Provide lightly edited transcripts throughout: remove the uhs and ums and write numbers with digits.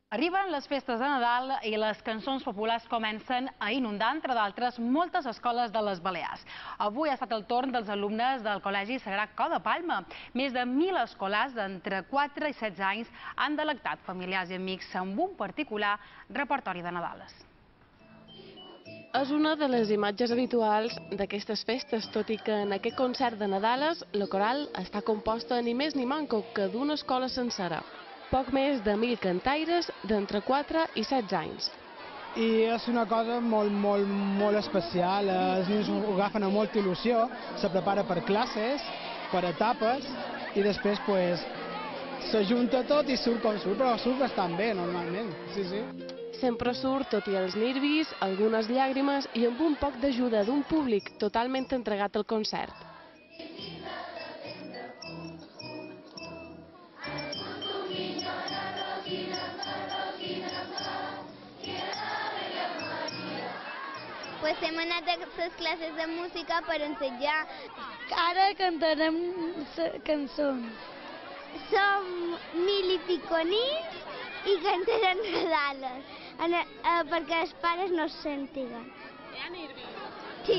Arriben les festes de Nadal i les cançons populars comencen a inundar, entre d'altres, moltes escoles de les Balears. Avui ha estat el torn dels alumnes del Col·legi Sagrat Cor de Palma. Més de 1.000 escolars d'entre 4 i 16 anys han delectat familiars i amics amb un particular repertori de Nadales. És una de les imatges habituals d'aquestes festes, tot i que en aquest concert de Nadales la coral està composta ni més ni manco que d'una escola sencera. Poc més de 1.000 cantaires d'entre 4 i 16 anys. I és una cosa molt especial, els nens ho agafen amb molta il·lusió, se prepara per classes, per etapes, i després s'ajunta tot i surt com surt, però surt bastant bé normalment, sí. Sempre surt, tot i els nervis, algunes llàgrimes i amb un poc d'ajuda d'un públic totalment entregat al concert. Hem anat a les classes de música per ensenyar. Ara cantarem cançons. Som 1.000 i pico nins i cantarem Nadales, perquè els pares no se sentiguen. Hi ha nervis? Sí.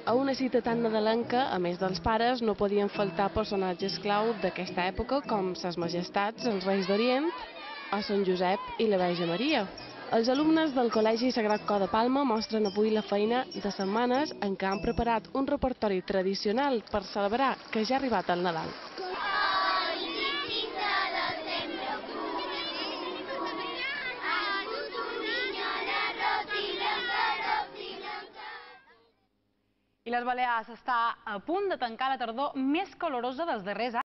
A una cita tan nadalenca, a més dels pares, no podien faltar personatges clau d'aquesta època com ses majestats, els reis d'Orient, o Sant Josep i la Verge Maria. Els alumnes del Col·legi Sagrat Cor de Palma mostren avui la feina de setmanes en què han preparat un repertori tradicional per celebrar que ja ha arribat el Nadal. I les Balears està a punt de tancar la tardor més calorosa dels darrers anys.